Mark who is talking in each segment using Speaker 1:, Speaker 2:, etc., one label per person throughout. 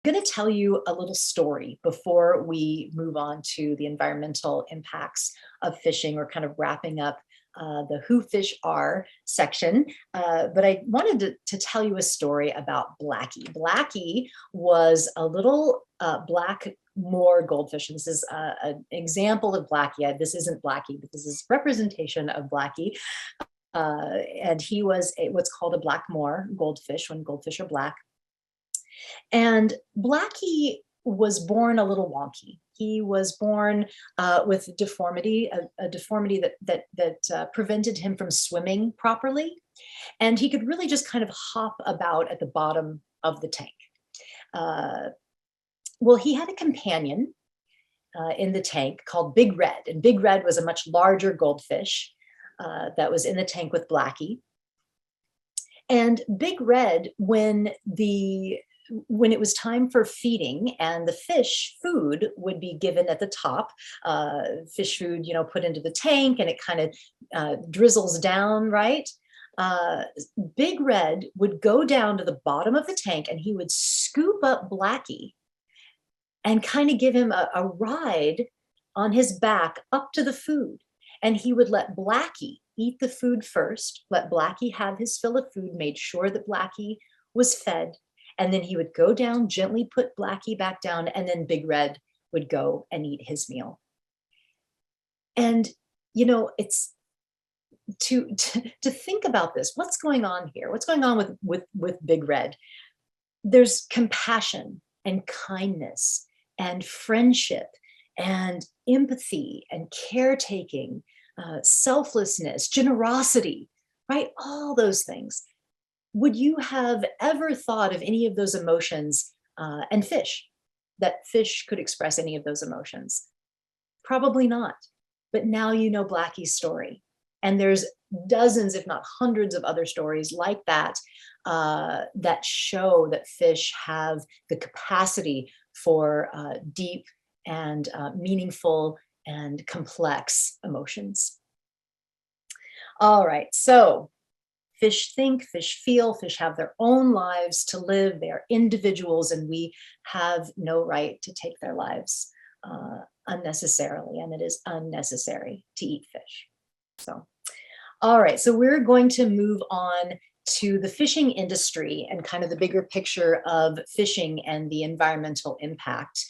Speaker 1: Going to tell you a little story before we move on to the environmental impacts of fishing, or kind of wrapping up the who fish are section. But I wanted to tell you a story about Blackie. Blackie was a little black moor goldfish. This is an example of Blackie. This isn't Blackie, but this is representation of Blackie. And he was what's called a black moor goldfish, when goldfish are black. And Blackie was born a little wonky. He was born with deformity, a deformity that prevented him from swimming properly, and he could really just kind of hop about at the bottom of the tank. Well, he had a companion in the tank called Big Red, and Big Red was a much larger goldfish that was in the tank with Blackie. And Big Red, when it was time for feeding, and the fish food would be given at the top, fish food, put into the tank, and it kind of drizzles down, right? Big Red would go down to the bottom of the tank, and he would scoop up Blackie and kind of give him a ride on his back up to the food. And he would let Blackie eat the food first, let Blackie have his fill of food, made sure that Blackie was fed. And then he would go down, gently put Blackie back down, and then Big Red would go and eat his meal. And, it's to think about this. What's going on here? What's going on with Big Red? There's compassion and kindness and friendship and empathy and caretaking, selflessness, generosity, right? All those things. Would you have ever thought of any of those emotions and that fish could express any of those emotions? Probably not. But now you know Blackie's story. And there's dozens, if not hundreds of other stories like that, that show that fish have the capacity for deep and meaningful and complex emotions. All right, so fish think, fish feel, fish have their own lives to live. They are individuals, and we have no right to take their lives unnecessarily, and it is unnecessary to eat fish. So, all right, so we're going to move on to the fishing industry and kind of the bigger picture of fishing and the environmental impact.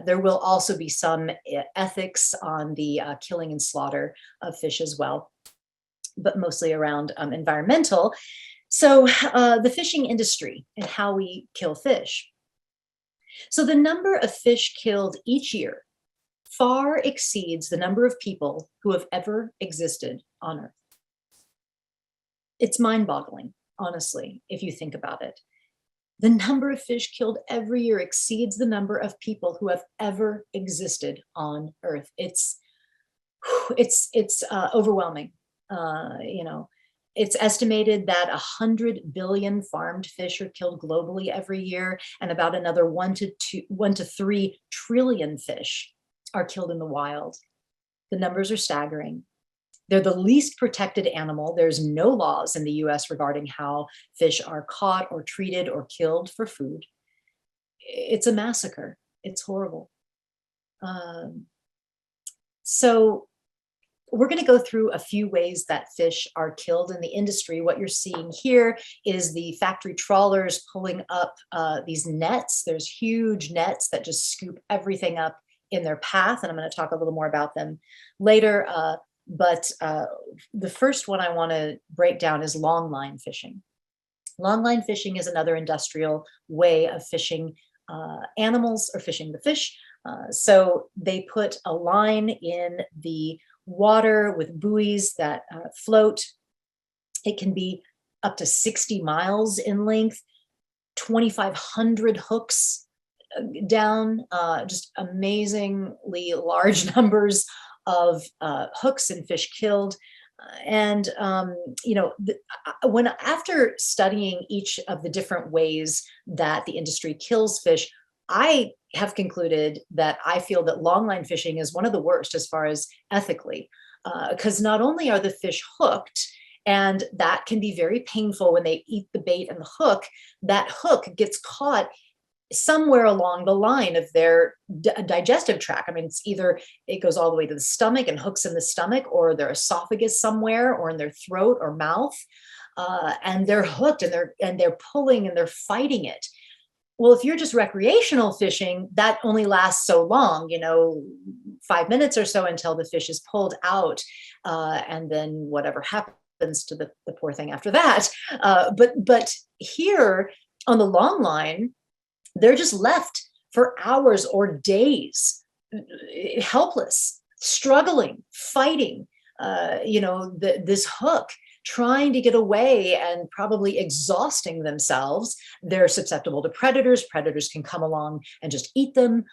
Speaker 1: There will also be some ethics on the killing and slaughter of fish as well, but mostly around environmental. So the fishing industry and how we kill fish. So the number of fish killed each year far exceeds the number of people who have ever existed on Earth. It's mind-boggling, honestly, if you think about it. The number of fish killed every year exceeds the number of people who have ever existed on Earth. It's overwhelming. It's estimated that 100 billion farmed fish are killed globally every year, and about another 1 to 3 trillion fish are killed in the wild. The numbers are staggering. They're the least protected animal. There's no laws in the US regarding how fish are caught or treated or killed for food. It's a massacre. It's horrible. So we're going to go through a few ways that fish are killed in the industry. What you're seeing here is the factory trawlers pulling up these nets. There's huge nets that just scoop everything up in their path, and I'm going to talk a little more about them later. But the first one I want to break down is longline fishing. Longline fishing is another industrial way of fishing animals, or fishing the fish. So they put a line in the water with buoys that float. It can be up to 60 miles in length, 2,500 hooks down, just amazingly large numbers of hooks and fish killed. And after studying each of the different ways that the industry kills fish, I have concluded that I feel that longline fishing is one of the worst as far as ethically, because not only are the fish hooked, and that can be very painful when they eat the bait and the hook, that hook gets caught somewhere along the line of their digestive tract. I mean, it's either it goes all the way to the stomach and hooks in the stomach, or their esophagus somewhere, or in their throat or mouth, and they're hooked, and they're pulling and they're fighting it. Well, if you're just recreational fishing, that only lasts so long, 5 minutes or so until the fish is pulled out, and then whatever happens to the poor thing after that. But here on the long line, they're just left for hours or days, helpless, struggling, fighting, this hook, trying to get away and probably exhausting themselves. They're susceptible to predators. Predators can come along and just eat them.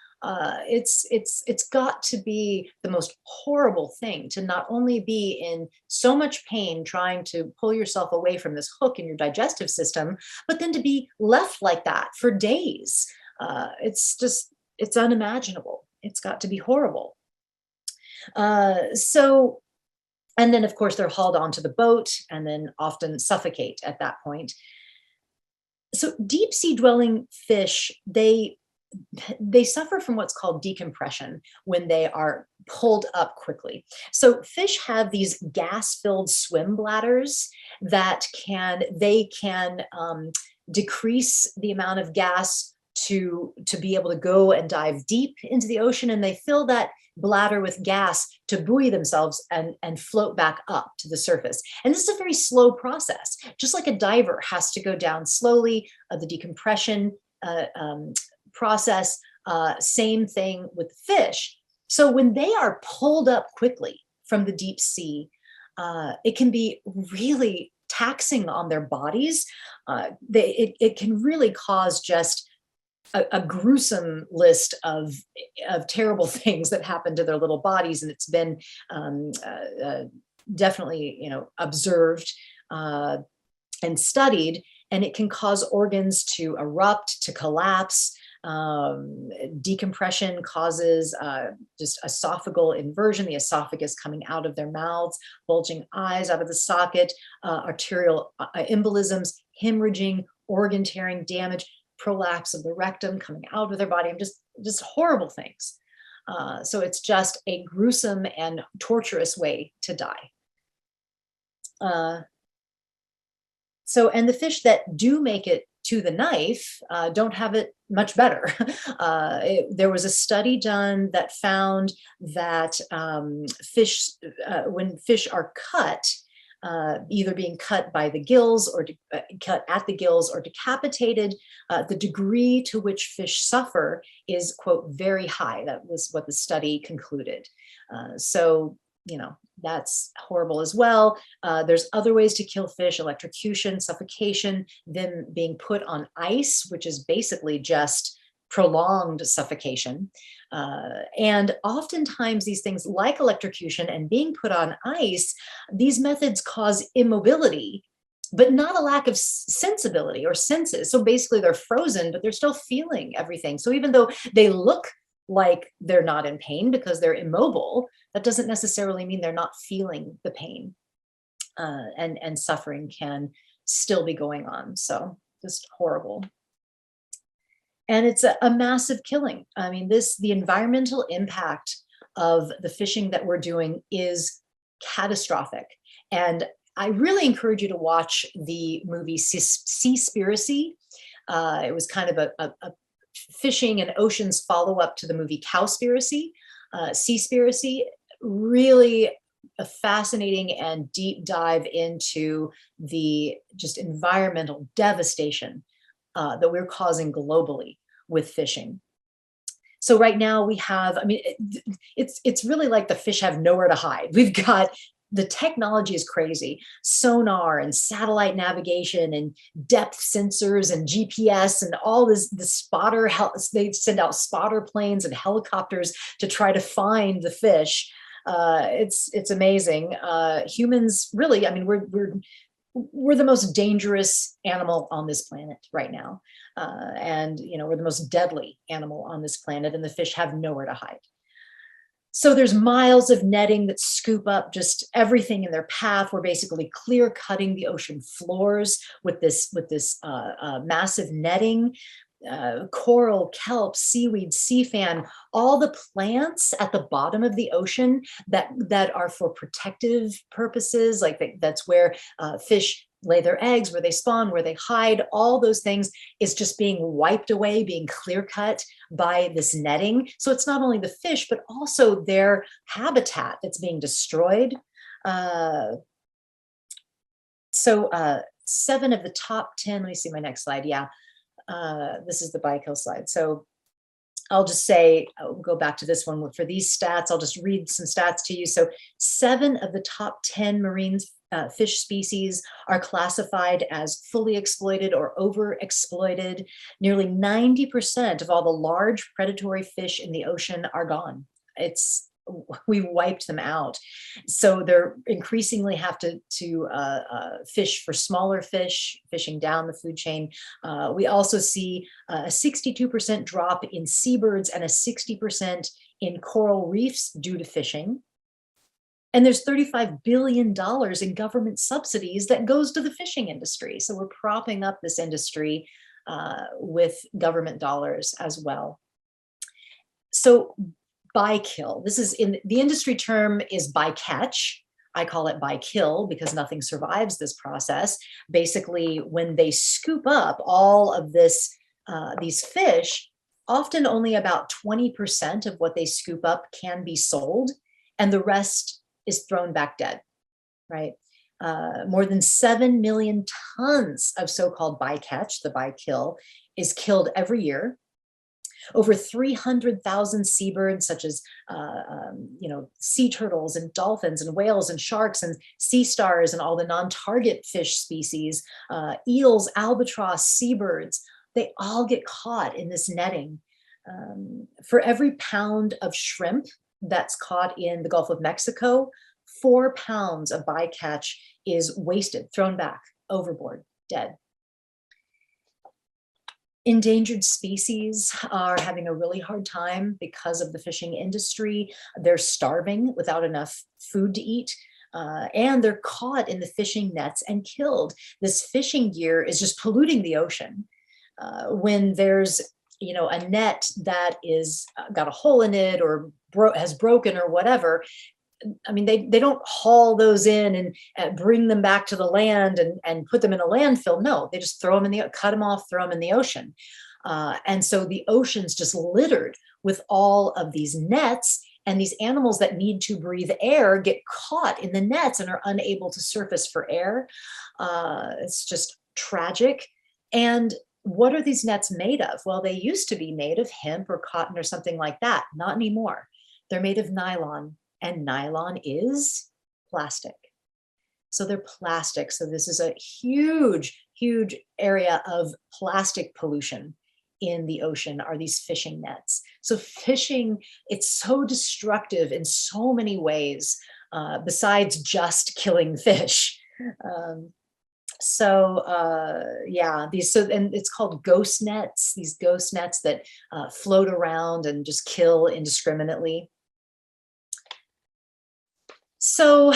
Speaker 1: It's got to be the most horrible thing to not only be in so much pain trying to pull yourself away from this hook in your digestive system, but then to be left like that for days. It's unimaginable. It's got to be horrible. And then, of course, they're hauled onto the boat and then often suffocate at that point. So deep sea dwelling fish, they suffer from what's called decompression when they are pulled up quickly. So fish have these gas-filled swim bladders that can decrease the amount of gas to be able to go and dive deep into the ocean, and they fill that bladder with gas to buoy themselves and float back up to the surface. And this is a very slow process. Just like a diver has to go down slowly, the decompression process, same thing with fish. So when they are pulled up quickly from the deep sea, it can be really taxing on their bodies. It can really cause just a gruesome list of terrible things that happen to their little bodies, and it's been definitely observed and studied. And it can cause organs to erupt, to collapse. Decompression causes just esophageal inversion, the esophagus coming out of their mouths, bulging eyes out of the socket, arterial embolisms, hemorrhaging, organ tearing, damage, prolapse of the rectum coming out of their body, and just horrible things. So it's just a gruesome and torturous way to die. And the fish that do make it to the knife don't have it much better. There was a study done that found that fish, when fish are cut, either being cut by the gills or cut at the gills or decapitated, the degree to which fish suffer is, quote, very high. That was what the study concluded. That's horrible as well. There's other ways to kill fish: electrocution, suffocation, them being put on ice, which is basically just prolonged suffocation. And oftentimes these things like electrocution and being put on ice, these methods cause immobility, but not a lack of sensibility or senses. So basically they're frozen, but they're still feeling everything. So even though they look like they're not in pain because they're immobile, that doesn't necessarily mean they're not feeling the pain. And suffering can still be going on. So just horrible. And it's a massive killing. I mean, the environmental impact of the fishing that we're doing is catastrophic. And I really encourage you to watch the movie Seaspiracy. It was kind of a fishing and oceans follow-up to the movie Cowspiracy. Seaspiracy, really a fascinating and deep dive into the just environmental devastation that we're causing globally with fishing. So right now we have, it's really like the fish have nowhere to hide. We've got, the technology is crazy. Sonar and satellite navigation and depth sensors and GPS and all this, the spotter, they send out spotter planes and helicopters to try to find the fish. It's amazing. Humans really, we're the most dangerous animal on this planet right now. And we're the most deadly animal on this planet, and the fish have nowhere to hide. So there's miles of netting that scoop up just everything in their path. We're basically clear cutting the ocean floors with this massive netting. coral, kelp, seaweed, sea fan, all the plants at the bottom of the ocean that are for protective purposes, like that's where fish lay their eggs, where they spawn, where they hide, all those things is just being wiped away, being clear cut by this netting. So it's not only the fish, but also their habitat that's being destroyed. So 7 of the top 10, let me see my next slide. Yeah, this is the Bycatch slide. So I'll just say, I'll go back to this one for these stats. I'll just read some stats to you. So 7 of the top 10 marine fish species are classified as fully exploited or overexploited. Nearly 90% of all the large predatory fish in the ocean are gone. We wiped them out. So they're increasingly have to fish for smaller fish, fishing down the food chain. We also see a 62% drop in seabirds and a 60% in coral reefs due to fishing. And there's $35 billion in government subsidies that goes to the fishing industry. So we're propping up this industry with government dollars as well. So bykill, this is in the industry term is bycatch. I call it bykill because nothing survives this process. Basically, when they scoop up all of these fish, often only about 20% of what they scoop up can be sold, and the rest is thrown back dead, right? More than 7 million tons of so-called bycatch, the bykill, is killed every year. Over 300,000 seabirds, such as sea turtles and dolphins and whales and sharks and sea stars and all the non-target fish species, eels, albatross, seabirds, they all get caught in this netting. For every pound of shrimp that's caught in the Gulf of Mexico, 4 pounds of bycatch is wasted, thrown back, overboard, dead. Endangered species are having a really hard time because of the fishing industry. They're starving without enough food to eat, and they're caught in the fishing nets and killed. This fishing gear is just polluting the ocean. When there's a net that is got a hole in it or has broken or whatever, I mean, they don't haul those in and bring them back to the land and put them in a landfill. No, they just throw them cut them off, throw them in the ocean. And so the ocean's just littered with all of these nets, and these animals that need to breathe air get caught in the nets and are unable to surface for air. It's just tragic. And what are these nets made of? Well, they used to be made of hemp or cotton or something like that. Not anymore. They're made of nylon. And nylon is plastic. So they're plastic. So this is a huge, huge area of plastic pollution in the ocean are these fishing nets. So fishing, it's so destructive in so many ways, besides just killing fish. And it's called ghost nets, these ghost nets that float around and just kill indiscriminately. So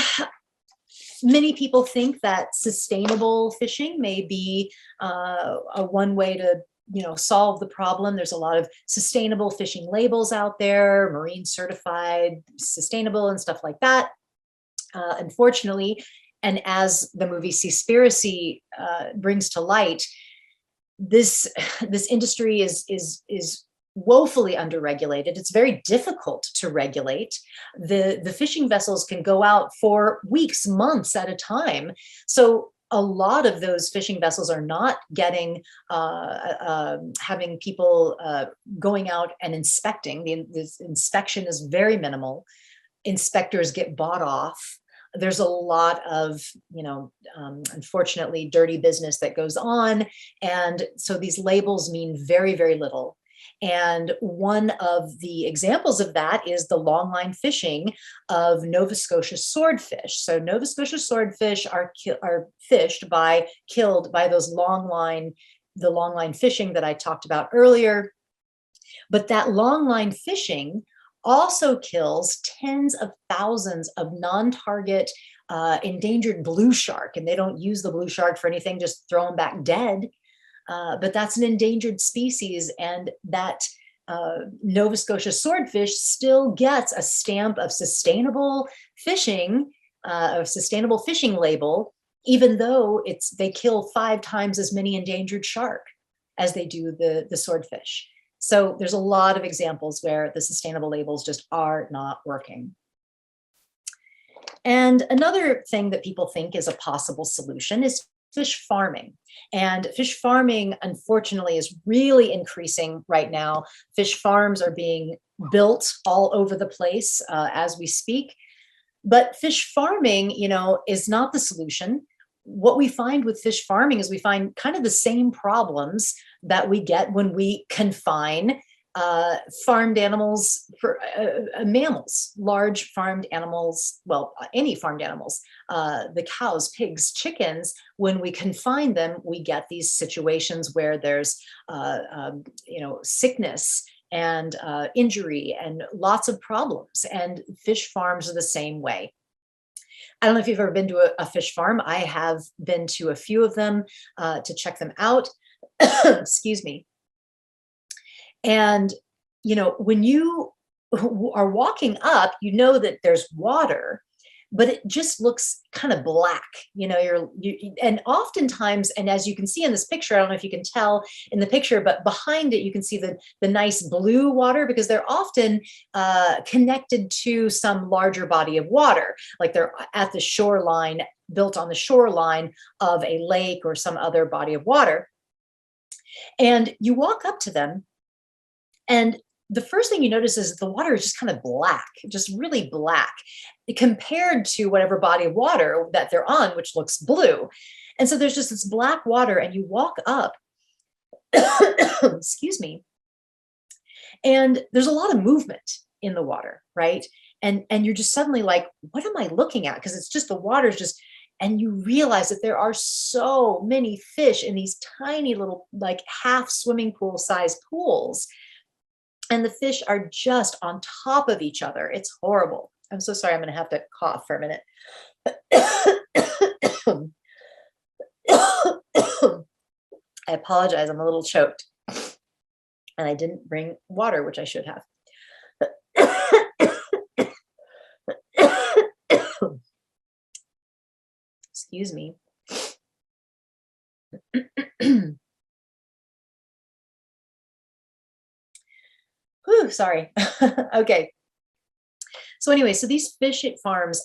Speaker 1: many people think that sustainable fishing may be a one way to, solve the problem. There's a lot of sustainable fishing labels out there, marine certified, sustainable, and stuff like that. Unfortunately, and as the movie Seaspiracy brings to light, this industry is woefully underregulated. It's very difficult to regulate. The fishing vessels can go out for weeks, months at a time. So a lot of those fishing vessels are not getting, having people going out and inspecting. The inspection is very minimal. Inspectors get bought off. There's a lot of, unfortunately, dirty business that goes on. And so these labels mean very, very little. And one of the examples of that is the longline fishing of Nova Scotia swordfish. So Nova Scotia swordfish are killed by those the longline fishing that I talked about earlier. But that longline fishing also kills tens of thousands of non-target endangered blue shark, and they don't use the blue shark for anything, just throw them back dead. but that's an endangered species, and that Nova Scotia swordfish still gets a stamp of sustainable fishing, a sustainable fishing label, even though they kill 5 times as many endangered shark as they do the swordfish. So there's a lot of examples where the sustainable labels just are not working. And another thing that people think is a possible solution is fish farming. And fish farming, unfortunately, is really increasing right now. Fish farms are being built all over the place as we speak. But fish farming, is not the solution. What we find with fish farming is we find kind of the same problems that we get when we confine farmed animals for mammals, large farmed animals, well, any farmed animals, the cows, pigs, chickens. When we confine them, we get these situations where there's, sickness and injury and lots of problems. And fish farms are the same way. I don't know if you've ever been to a fish farm. I have been to a few of them to check them out. Excuse me. And, when you are walking up, that there's water, but it just looks kind of black, and oftentimes, and as you can see in this picture, I don't know if you can tell in the picture, but behind it, you can see the nice blue water, because they're often connected to some larger body of water, like they're at the shoreline, built on the shoreline of a lake or some other body of water. And you walk up to them, and the first thing you notice is the water is just kind of black, just really black, compared to whatever body of water that they're on, which looks blue. And so there's just this black water, and you walk up, excuse me, and there's a lot of movement in the water, right? And you're just suddenly like, what am I looking at? Because it's just the water's just, and you realize that there are so many fish in these tiny little, like half swimming pool size pools. And the fish are just on top of each other. It's horrible. I'm so sorry. I'm going to have to cough for a minute. I apologize. I'm a little choked. And I didn't bring water, which I should have. Excuse me. Whew, sorry. Okay. So anyway, so these fish farms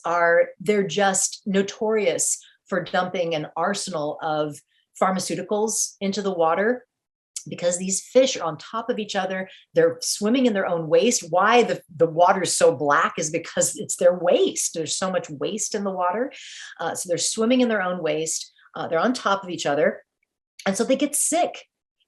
Speaker 1: they're just notorious for dumping an arsenal of pharmaceuticals into the water, because these fish are on top of each other. They're swimming in their own waste. Why the water is so black is because it's their waste. There's so much waste in the water. So they're swimming in their own waste. They're on top of each other. And so they get sick.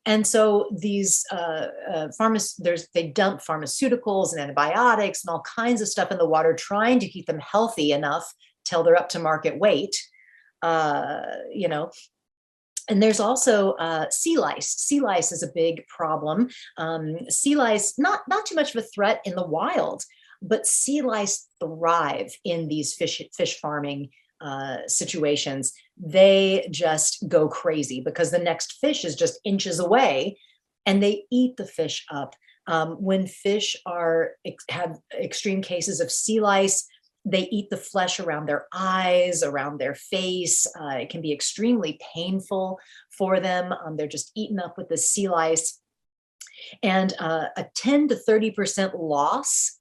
Speaker 1: And so these they dump pharmaceuticals and antibiotics and all kinds of stuff in the water, trying to keep them healthy enough till they're up to market weight, And there's also sea lice. Sea lice is a big problem. Sea lice, not too much of a threat in the wild, but sea lice thrive in these fish farming situations. They just go crazy because the next fish is just inches away, and they eat the fish up. When fish have extreme cases of sea lice, they eat the flesh around their eyes, around their face. It can be extremely painful for them. They're just eaten up with the sea lice. And a 10 to 30% loss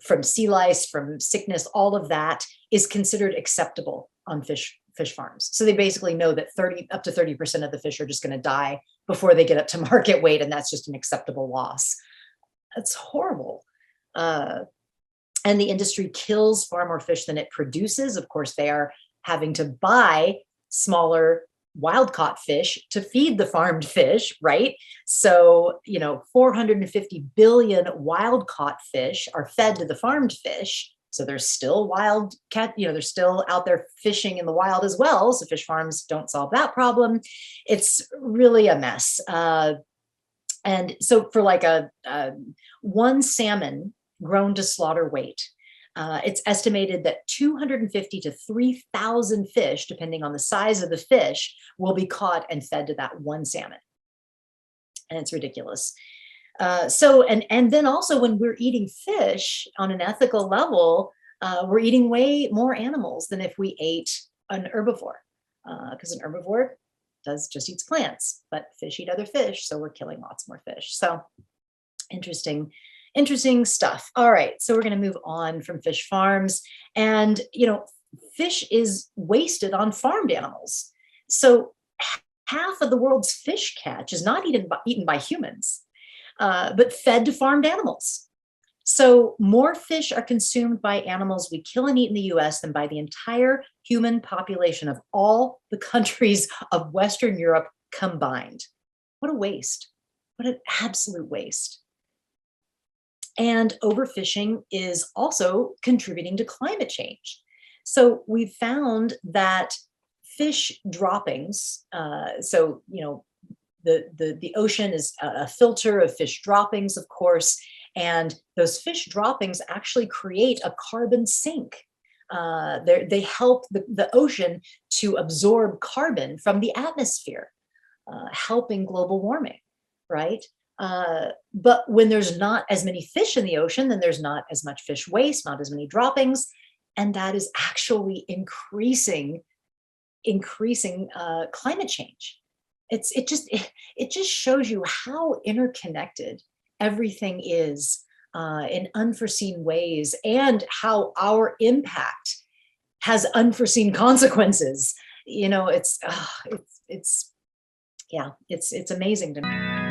Speaker 1: from sea lice, from sickness, all of that is considered acceptable on fish farms. So they basically know that up to 30% of the fish are just going to die before they get up to market weight, and that's just an acceptable loss. That's horrible. And the industry kills far more fish than it produces. Of course, they are having to buy smaller wild-caught fish to feed the farmed fish, right? So, 450 billion wild-caught fish are fed to the farmed fish. So there's still they're still out there fishing in the wild as well. So fish farms don't solve that problem. It's really a mess. And so for like one salmon grown to slaughter weight, it's estimated that 250 to 3,000 fish, depending on the size of the fish, will be caught and fed to that one salmon. and it's ridiculous. And then also when we're eating fish on an ethical level, we're eating way more animals than if we ate an herbivore, because an herbivore just eats plants, but fish eat other fish, so we're killing lots more fish. So interesting stuff. All right, so we're going to move on from fish farms, and fish is wasted on farmed animals. So half of the world's fish catch is not eaten by humans, but fed to farmed animals. So more fish are consumed by animals we kill and eat in the US than by the entire human population of all the countries of Western Europe combined. What a waste. What an absolute waste. And overfishing is also contributing to climate change. So we've found that fish droppings, the ocean is a filter of fish droppings, of course, and those fish droppings actually create a carbon sink. They help the ocean to absorb carbon from the atmosphere, helping global warming, right? But when there's not as many fish in the ocean, then there's not as much fish waste, not as many droppings, and that is actually increasing climate change. It just shows you how interconnected everything is in unforeseen ways, and how our impact has unforeseen consequences. It's amazing to me.